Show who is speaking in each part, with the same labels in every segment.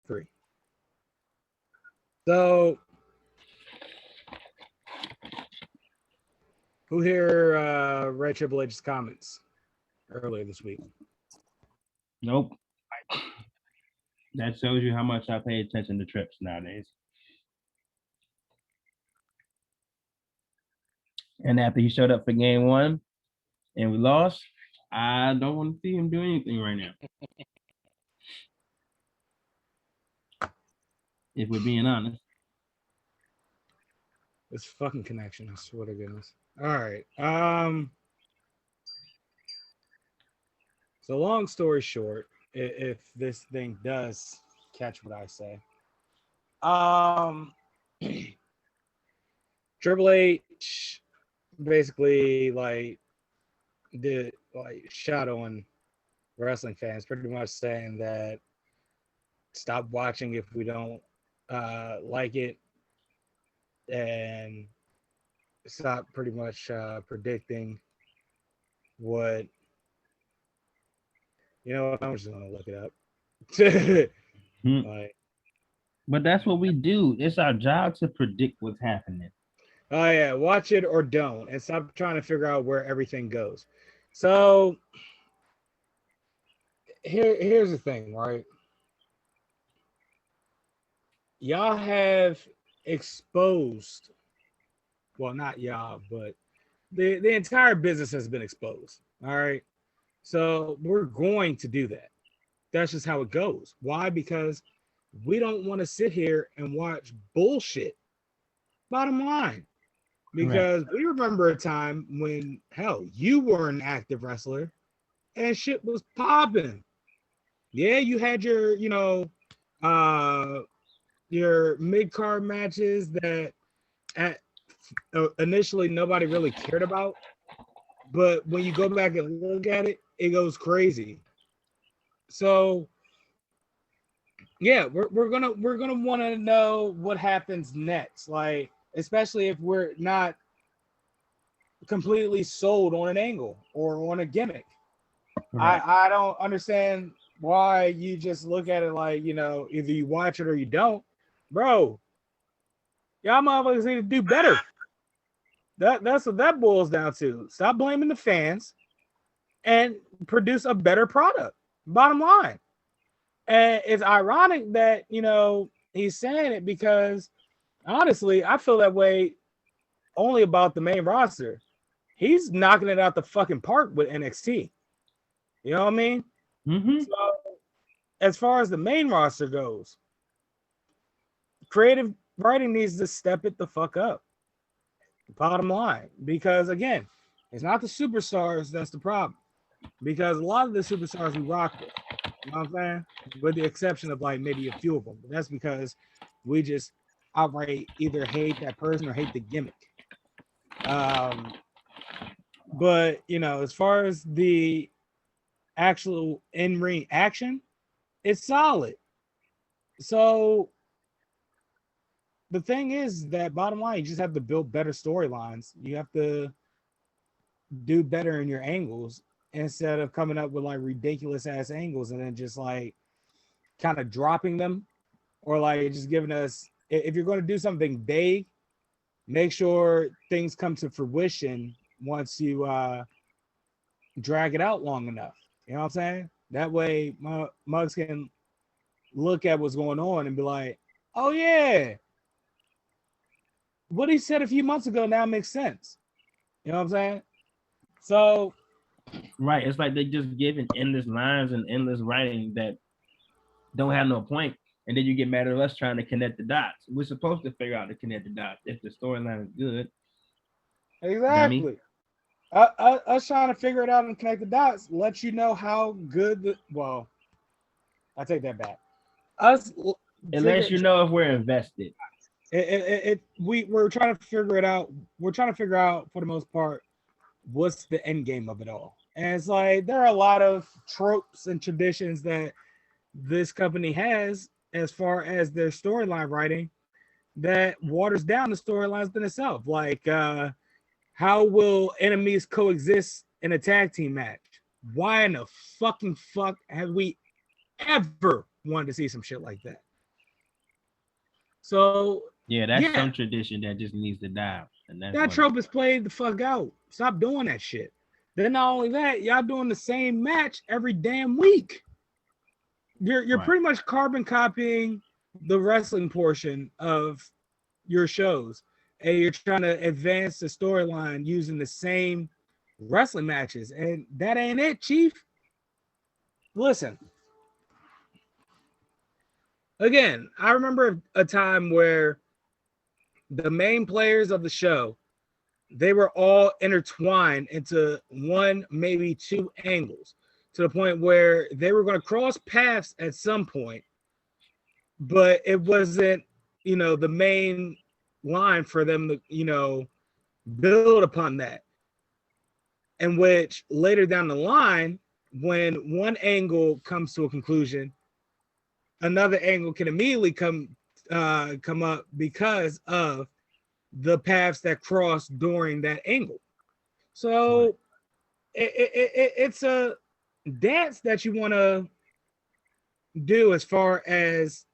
Speaker 1: 3. So, who here read Triple H's comments earlier this week?
Speaker 2: Nope. That shows you how much I pay attention to trips nowadays. And after he showed up for game 1 and we lost, I don't want to see him do anything right now. If we're being honest.
Speaker 1: This fucking connection, I swear to goodness. All right. So long story short, if this thing does catch what I say, Triple H basically did shadowing wrestling fans, pretty much saying that stop watching if we don't like it, and stop pretty much predicting what. You know what? I'm just gonna look it up.
Speaker 2: But that's what we do. It's our job to predict what's happening.
Speaker 1: Oh yeah, watch it or don't, and stop trying to figure out where everything goes. So here's the thing, right? Y'all have exposed, well, not y'all, but the entire business has been exposed. All right. So we're going to do that. That's just how it goes. Why? Because we don't want to sit here and watch bullshit. Bottom line. Because we remember a time when, hell, you were an active wrestler and shit was popping. Yeah, you had your, your mid-card matches that initially nobody really cared about. But when you go back and look at it, it goes crazy. So yeah, we're gonna want to know what happens next. Like, especially if we're not completely sold on an angle or on a gimmick. Right. I don't understand why you just look at it like, either you watch it or you don't. Bro, y'all motherfuckers need to do better. That's what that boils down to. Stop blaming the fans and produce a better product. Bottom line. And it's ironic that, he's saying it because honestly, I feel that way only about the main roster. He's knocking it out the fucking park with NXT. You know what I mean?
Speaker 2: Mm-hmm.
Speaker 1: So as far as the main roster goes, creative writing needs to step it the fuck up. Bottom line. Because again, it's not the superstars that's the problem. Because a lot of the superstars we rock with, you know what I'm saying? With the exception of like maybe a few of them. But that's because we just outright either hate that person or hate the gimmick. But as far as the actual in-ring action, it's solid. So the thing is that bottom line, you just have to build better storylines. You have to do better in your angles instead of coming up with like ridiculous ass angles and then just like kind of dropping them, or like just giving us, if you're going to do something big, make sure things come to fruition once you drag it out long enough. You know what I'm saying? That way Muggs can look at what's going on and be like, oh yeah, what he said a few months ago now makes sense. You know what I'm saying? So
Speaker 2: right, it's like they just giving endless lines and endless writing that don't have no point, and then you get mad at us trying to connect the dots. We're supposed to figure out to connect the dots if the storyline is good.
Speaker 1: Exactly. Us trying to figure it out and connect the dots lets you know how good I take that back.
Speaker 2: It lets you know if we're invested.
Speaker 1: We're trying to figure it out. We're trying to figure out, for the most part, what's the end game of it all. And it's like there are a lot of tropes and traditions that this company has as far as their storyline writing that waters down the storylines in itself. Like, how will enemies coexist in a tag team match? Why in the fuck have we ever wanted to see some shit like that? So
Speaker 2: Yeah, that's
Speaker 1: yeah,
Speaker 2: some tradition that just needs to die, and that's
Speaker 1: that
Speaker 2: one of
Speaker 1: trope is played the fuck out. Stop doing that shit. Then not only that, y'all doing the same match every damn week. You're
Speaker 2: right.
Speaker 1: pretty much carbon copying the wrestling portion of your shows, and you're trying to advance the storyline using the same wrestling matches, and that ain't it, Chief. Listen, again, I remember a time where the main players of the show, they were all intertwined into one, maybe two angles, to the point where they were going to cross paths at some point, but it wasn't, the main line for them to, build upon that. In which later down the line, when one angle comes to a conclusion, another angle can immediately come up because of the paths that cross during that angle.
Speaker 2: Right.
Speaker 1: So it's a dance that you want to do as far as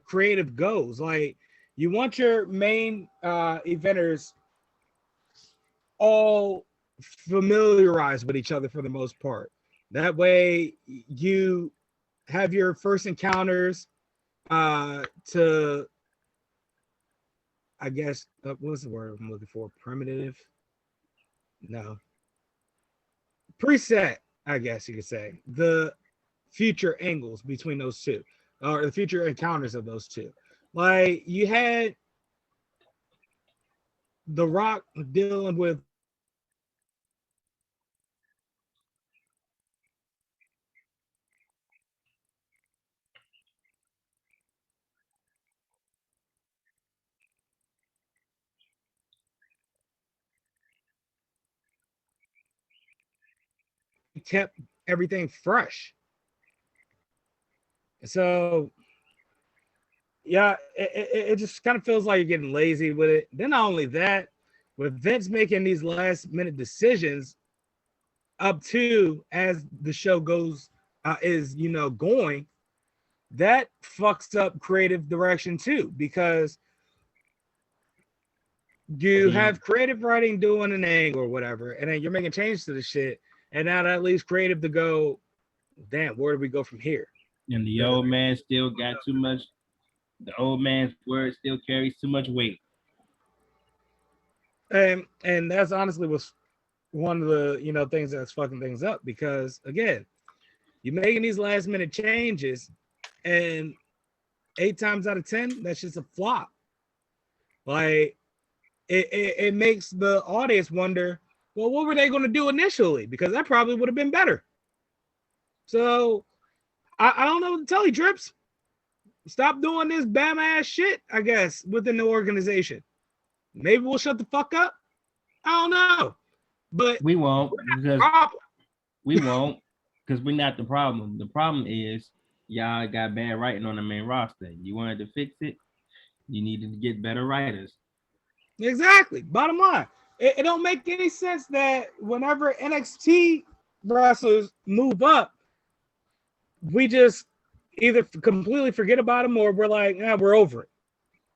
Speaker 1: creative goes. Like, you want your main eventers all familiarized with each other for the most part. That way, you have your first encounters to, I guess, what's the word I'm looking for? Primitive? No. Preset, I guess you could say. The future angles between those two, or the future encounters of those two. Like, you had The Rock dealing with kept everything fresh. So yeah, it just kind of feels like you're getting lazy with it. Then not only that, with Vince making these last minute decisions up to as the show goes is going, that fucks up creative direction too, because you
Speaker 2: Yeah.
Speaker 1: have creative writing doing an angle or whatever, and then you're making changes to the shit, and now that leaves creative to go, damn, where do we go from here?
Speaker 2: And the old man still got too much. The old man's word still carries too much weight.
Speaker 1: And that's honestly was one of the things that's fucking things up, because again, you're making these last minute changes, and 8 times out of 10, that's just a flop. Like, it makes the audience wonder, well, what were they going to do initially? Because that probably would have been better. So I don't know what to tell you, Trips. Stop doing this bam ass shit, I guess, within the organization. Maybe we'll shut the fuck up. I don't know. But
Speaker 2: We won't because
Speaker 1: problem.
Speaker 2: we won't because we're not the problem. The problem is y'all got bad writing on the main roster. You wanted to fix it. You needed to get better writers.
Speaker 1: Exactly. Bottom line, it don't make any sense that whenever NXT wrestlers move up, we just either completely forget about them, or we're like, we're over it.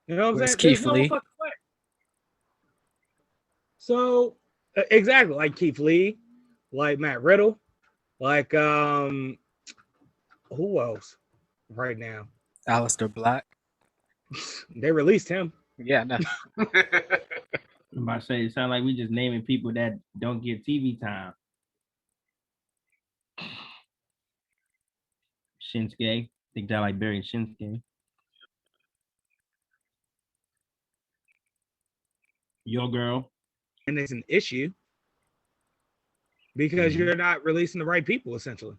Speaker 1: You know what I'm
Speaker 3: Where's
Speaker 1: saying? There's
Speaker 3: Keith
Speaker 1: no
Speaker 3: Lee?
Speaker 1: fucking way. So exactly, like Keith Lee, like Matt Riddle, like who else right now?
Speaker 3: Aleister Black.
Speaker 1: They released him.
Speaker 3: Yeah, no.
Speaker 2: I'm about to say it sounds like we just naming people that don't get TV time. Shinsuke. I think that like burying Shinsuke. Your girl.
Speaker 1: And it's an issue because
Speaker 2: Mhm.
Speaker 1: you're not releasing the right people, essentially.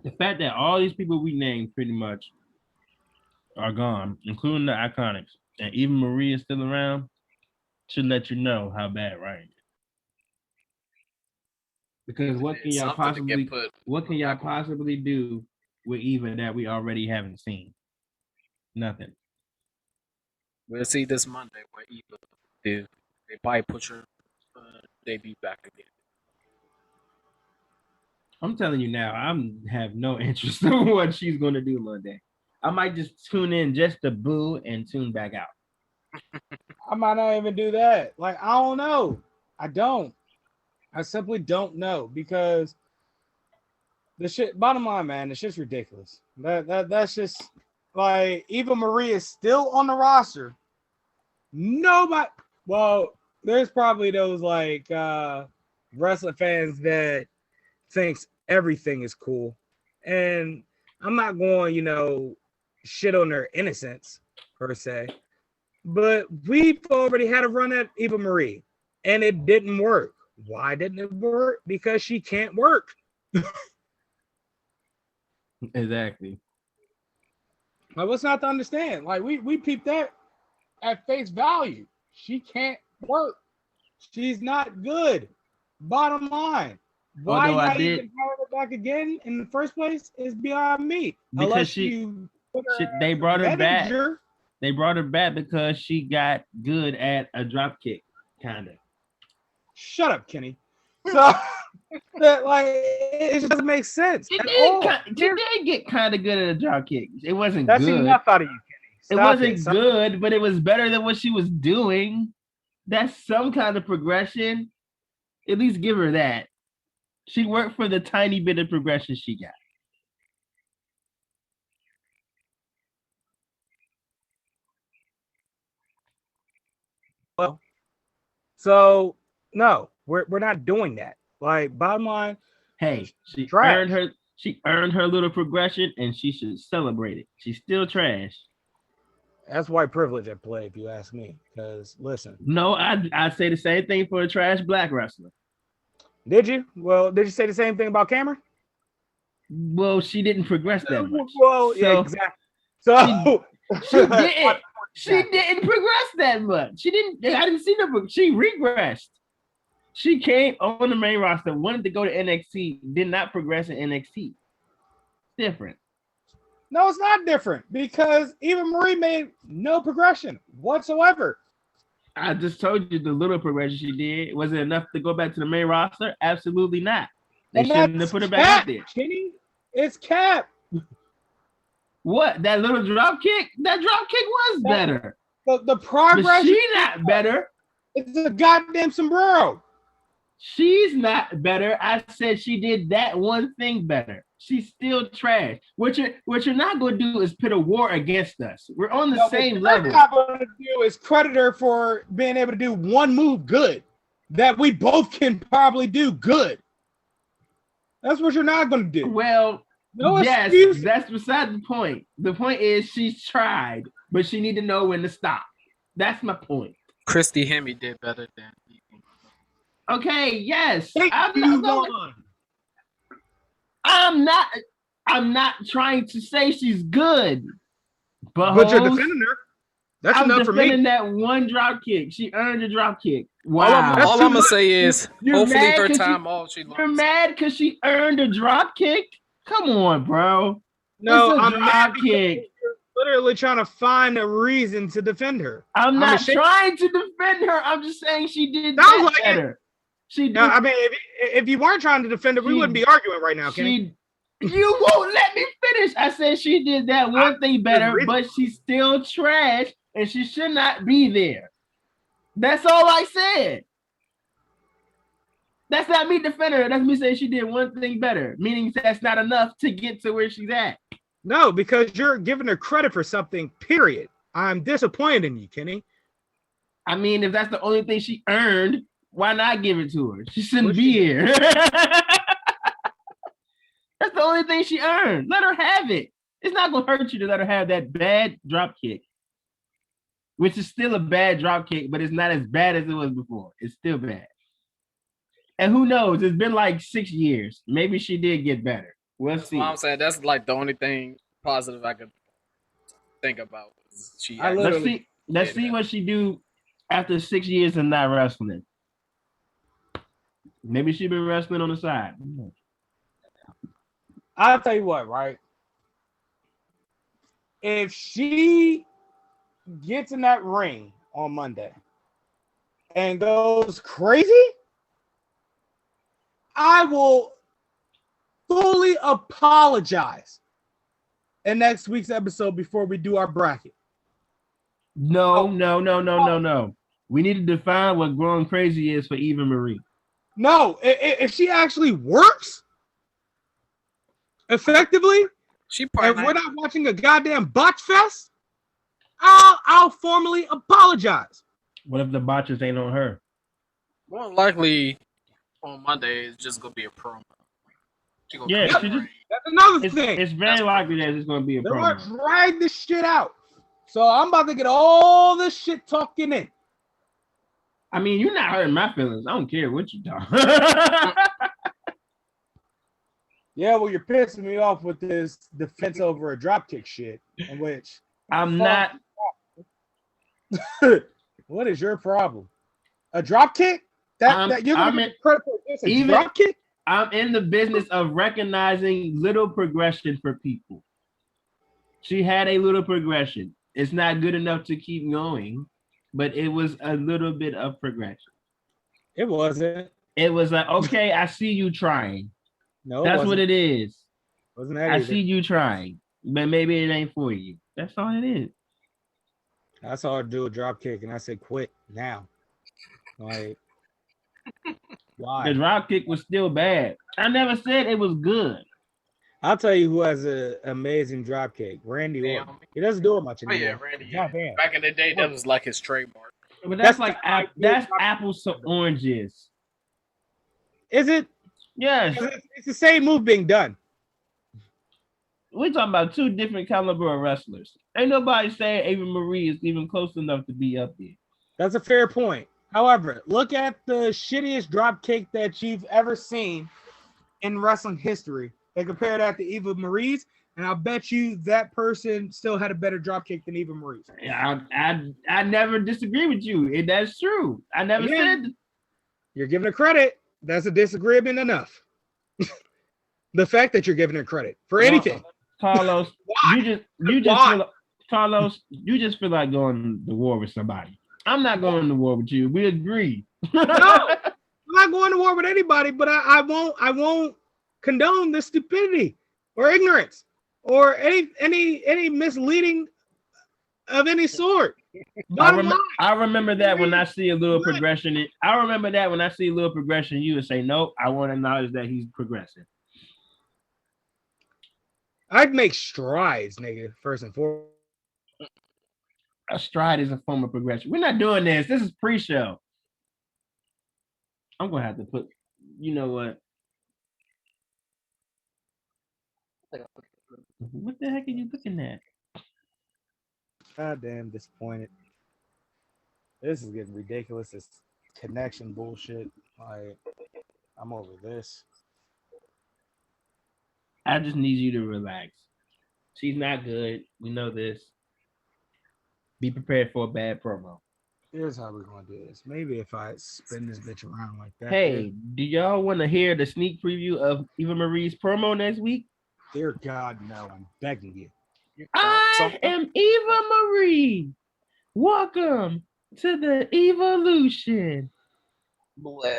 Speaker 2: The fact that all these people we named pretty much are gone, including the Iconics, and even Marie is still around, should let you know how bad writing is. Because
Speaker 3: Something to get put.
Speaker 2: what can y'all possibly do with Eva that we already haven't seen? Nothing.
Speaker 3: We'll see this Monday what Eva do. They probably put her debut back again.
Speaker 2: I'm telling you now, I have no interest in what she's gonna do Monday. I might just tune in just to boo and tune back out.
Speaker 1: I might not even do that. Like, I don't know. I don't. I simply don't know because the shit. Bottom line, man, the shit's ridiculous. That's just like Eva Marie is still on the roster. Nobody. Well, there's probably those like wrestling fans that thinks everything is cool, and I'm not going, shit on their innocence per se. But we've already had a run at Eva Marie, and it didn't work. Why didn't it work? Because she can't work.
Speaker 2: Exactly.
Speaker 1: Like, what's not to understand? Like, we peeped that at face value. She can't work. She's not good. Bottom line. Why
Speaker 2: Although I
Speaker 1: not
Speaker 2: did-
Speaker 1: even hire her back again in the first place is beyond me.
Speaker 2: Because
Speaker 1: Unless
Speaker 2: she-
Speaker 1: you put her
Speaker 2: they
Speaker 1: as
Speaker 2: brought
Speaker 1: a
Speaker 2: her back.
Speaker 1: manager.
Speaker 2: They brought her back because she got good at a drop kick, kind of.
Speaker 1: Shut up, Kenny. So that, like, it just doesn't make sense.
Speaker 2: She
Speaker 1: at
Speaker 2: did,
Speaker 1: all.
Speaker 2: she did get kind of good at a drop kick. It wasn't
Speaker 1: That's
Speaker 2: good.
Speaker 1: enough out of you, Kenny.
Speaker 2: It
Speaker 1: Stop
Speaker 2: wasn't
Speaker 1: Stop.
Speaker 2: good, but it was better than what she was doing. That's some kind of progression. At least give her that. She worked for the tiny bit of progression she got.
Speaker 1: Well, so no, we're not doing that. Like, bottom line,
Speaker 2: Hey, she
Speaker 1: trash.
Speaker 2: earned her little progression, and she should celebrate it. She's still trash.
Speaker 1: that's white privilege at play, if you ask me. Because listen,
Speaker 2: No, I'd say the same thing for a trash black wrestler.
Speaker 1: did you? Well, did you say the same thing about Cameron?
Speaker 2: Well, she didn't progress that much.
Speaker 1: Well, yeah,
Speaker 2: So-
Speaker 1: exactly. So
Speaker 2: She didn't. She didn't progress that much. She didn't. I didn't see her. She regressed. She came on the main roster, wanted to go to NXT, did not progress in NXT. Different.
Speaker 1: No, it's not different because even Marie made no progression whatsoever.
Speaker 2: I just told you the little progression she did. Was it enough to go back to the main roster? Absolutely not. They
Speaker 1: And
Speaker 2: shouldn't have
Speaker 1: that's
Speaker 2: put her back
Speaker 1: Cap,
Speaker 2: out there.
Speaker 1: Kenny. It's Cap.
Speaker 2: What? That little drop kick? That drop kick was better.
Speaker 1: The
Speaker 2: But
Speaker 1: progress
Speaker 2: she not better.
Speaker 1: is a goddamn sombrero.
Speaker 2: She's not better. I said she did that one thing better. She's still trash. What you're not going to do is pit a war against us. We're on the same level.
Speaker 1: What I'm going to do is credit her for being able to do one move good that we both can probably do good. That's what you're not going to do.
Speaker 2: Well,
Speaker 1: No
Speaker 2: yes,
Speaker 1: excuse.
Speaker 2: that's beside the point. The point is she's tried, but she need to know when to stop. That's my point.
Speaker 3: Christy Hemme did better than.
Speaker 2: Okay, yes.
Speaker 1: Thank
Speaker 2: I'm
Speaker 1: you,
Speaker 2: not,
Speaker 1: Vaughn.
Speaker 2: I'm not trying to say she's good.
Speaker 1: But you're defending her. That's
Speaker 2: I'm
Speaker 1: enough for
Speaker 2: defending
Speaker 1: me.
Speaker 2: that one drop kick. She earned a drop kick.
Speaker 3: All
Speaker 2: Wow.
Speaker 1: That's
Speaker 3: I'm
Speaker 1: too
Speaker 3: gonna
Speaker 1: much.
Speaker 3: say is,
Speaker 2: You're
Speaker 3: hopefully
Speaker 2: mad
Speaker 3: her
Speaker 2: 'cause
Speaker 3: time off, she
Speaker 2: You're
Speaker 3: learns.
Speaker 2: mad because she earned a drop kick? Come on, bro.
Speaker 1: No,
Speaker 2: It's a
Speaker 1: I'm mad
Speaker 2: drop
Speaker 1: because
Speaker 2: kick.
Speaker 1: you're literally trying to find a reason to defend her.
Speaker 2: I'm not
Speaker 1: ashamed.
Speaker 2: trying to defend her. I'm just saying she did
Speaker 1: Sounds
Speaker 2: that
Speaker 1: like it.
Speaker 2: better. She did.
Speaker 1: No, I mean, if you weren't trying to defend her, we
Speaker 2: She-
Speaker 1: wouldn't be arguing right now, Kenny.
Speaker 2: You won't let me finish. I said she did that one thing better,
Speaker 1: agree.
Speaker 2: but she's still trash and she should not be there. That's all I said. That's not me defending her. That's me saying she did one thing better, meaning that's not enough to get to where she's at.
Speaker 1: No, because you're giving her credit for something, period. I'm disappointed in you, Kenny.
Speaker 2: I mean, if that's the only thing she earned, why not give it to her? She shouldn't
Speaker 1: Well,
Speaker 2: be
Speaker 1: she-
Speaker 2: here. That's the only thing she earned. Let her have it. It's not going to hurt you to let her have that bad drop kick, which is still a bad drop kick, but it's not as bad as it was before. It's still bad. And who knows? It's been like 6 years. Maybe she did get better. We'll
Speaker 3: That's
Speaker 2: see.
Speaker 3: what I'm saying. That's like the only thing positive I could think about. She
Speaker 1: I
Speaker 3: actually-
Speaker 1: literally-
Speaker 2: Let's see what she do after 6 years of not wrestling. Maybe she been wrestling on the side.
Speaker 1: I'll tell you what, right? If she gets in that ring on Monday and goes crazy, I will fully apologize in next week's episode before we do our bracket.
Speaker 2: No. We need to define what growing crazy is for Eva Marie.
Speaker 1: No, if she actually works effectively,
Speaker 3: She
Speaker 1: and
Speaker 3: probably
Speaker 1: we're not watching a goddamn botch fest, I'll formally apologize.
Speaker 2: What if the botches ain't on her?
Speaker 3: more than likely on Monday it's just gonna be a promo. She gonna
Speaker 2: Yeah,
Speaker 3: come
Speaker 2: she
Speaker 3: in the
Speaker 2: just,
Speaker 3: ring.
Speaker 1: That's another
Speaker 2: it's,
Speaker 1: thing.
Speaker 2: it's very likely that it's going to be a
Speaker 1: They're gonna
Speaker 2: promo.
Speaker 1: drag this shit out. So I'm about to get all this shit talking in.
Speaker 2: I mean, you're not hurting my feelings. I don't care what you talk.
Speaker 1: Yeah, well, you're pissing me off with this defense over a dropkick shit. In which
Speaker 2: I'm not.
Speaker 1: what is your problem? A dropkick? That you're gonna get credit for this? A dropkick?
Speaker 2: I'm in the business of recognizing little progression for people. She had a little progression. It's not good enough to keep going, but it was a little bit of progression.
Speaker 1: It wasn't.
Speaker 2: It was like, okay, I see you trying.
Speaker 1: No,
Speaker 2: that's what it is.
Speaker 1: Wasn't that
Speaker 2: I
Speaker 1: either.
Speaker 2: see you trying, but maybe it ain't for you. That's all it is.
Speaker 1: I saw her do a drop kick, and I said, "Quit now." Like, why?
Speaker 2: The drop kick was still bad. I never said it was good.
Speaker 1: I'll tell you who has an amazing drop kick. Randy Orton. He doesn't do it much anymore.
Speaker 3: Oh yeah, Randy.
Speaker 1: Yeah. Damn.
Speaker 3: Back in the day, that was like his trademark.
Speaker 2: But that's like that's apples to oranges.
Speaker 1: Is it?
Speaker 2: Yes.
Speaker 1: It's the same move being done.
Speaker 2: We're talking about two different caliber of wrestlers. Ain't nobody saying Eva Marie is even close enough to be up there.
Speaker 1: That's a fair point. However, look at the shittiest drop kick that you've ever seen in wrestling history and compare that to Eva Marie's, and I'll bet you that person still had a better drop kick than Eva Marie's.
Speaker 2: I never disagree with you. That's true. I never said.
Speaker 1: You're giving her credit. That's a disagreement enough. The fact that you're giving her credit for anything.
Speaker 2: Carlos, Carlos, you just feel like going to war with somebody. I'm not going to war with you. We agree.
Speaker 1: No, I'm not going to war with anybody, but I won't condone this stupidity or ignorance or any misleading of any sort.
Speaker 2: I remember that when I see a little progression. I remember that when I see a little progression, you would say, "Nope, I want to acknowledge that he's progressing."
Speaker 1: I'd make strides, nigga, first and foremost.
Speaker 2: A stride is a form of progression. We're not doing this. This is pre-show. I'm gonna have to put. You know what? What the heck are you looking at?
Speaker 1: Goddamn disappointed. This is getting ridiculous. This connection bullshit. Like, I'm over this.
Speaker 2: I just need you to relax. She's not good. We know this. Be prepared for a bad promo.
Speaker 1: Here's how we're gonna do this. Maybe if I spin this bitch around like that.
Speaker 2: Hey, do y'all want to hear the sneak preview of Eva Marie's promo next week?
Speaker 1: Dear God, no, I'm begging you.
Speaker 2: I am Eva Marie. Welcome to the evolution.
Speaker 3: Blah.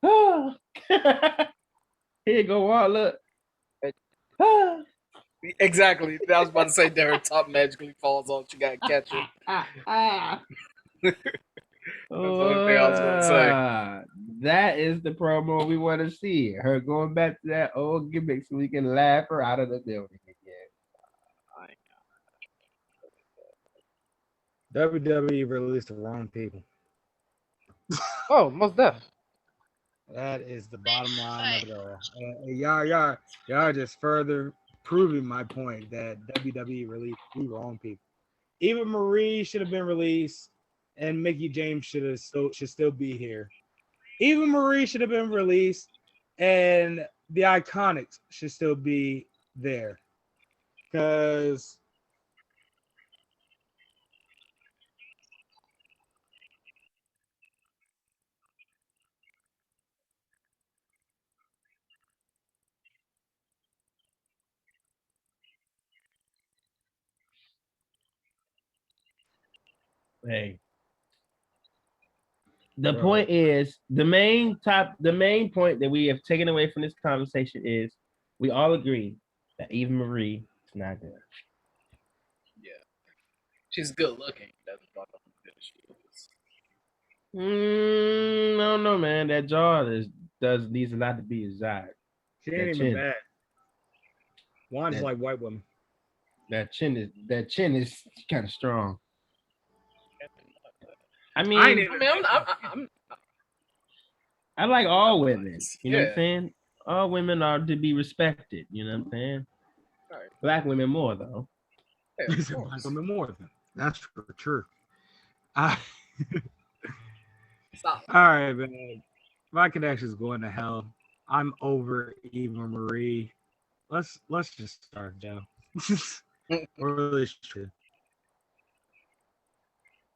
Speaker 2: Oh. Here you go, Walt. Look.
Speaker 3: Exactly. I was about to say that her top magically falls off. She got to catch it. That's the only thing I was going to say.
Speaker 2: That is the promo we want to see. Her going back to that old gimmick so we can laugh her out of the building again.
Speaker 1: WWE released the wrong people.
Speaker 3: Oh, most def.
Speaker 1: That is the bottom line of it all. Y'all just further proving my point that WWE released the wrong people. Eva Marie should have been released, and Mickie James should still be here. Eva Marie should have been released, and the Iconics should still be there. Because
Speaker 2: hey, The
Speaker 1: Bro.
Speaker 2: point is the main point that we have taken away from this conversation is we all agree that Eva Marie is not good.
Speaker 3: Yeah, she's good looking. That's about how good she is.
Speaker 2: I don't know, man. That jaw needs a lot to be desired.
Speaker 1: She
Speaker 2: That
Speaker 1: ain't even
Speaker 2: chin.
Speaker 1: bad. One's
Speaker 2: That-
Speaker 1: like white women.
Speaker 2: That chin is kind of strong. I mean,
Speaker 1: I ain't even.
Speaker 2: I like all women. You know what I'm
Speaker 3: Yeah.
Speaker 2: saying? All women are to be respected. You know what I'm saying?
Speaker 3: Right.
Speaker 2: Black women more though.
Speaker 3: Yeah,
Speaker 1: He
Speaker 3: of
Speaker 1: said black
Speaker 3: course.
Speaker 1: women more than that's for true. All
Speaker 3: Stop.
Speaker 1: right, man. My connection's going to hell. I'm over Eva Marie. Let's just start, Joe. Or at least true.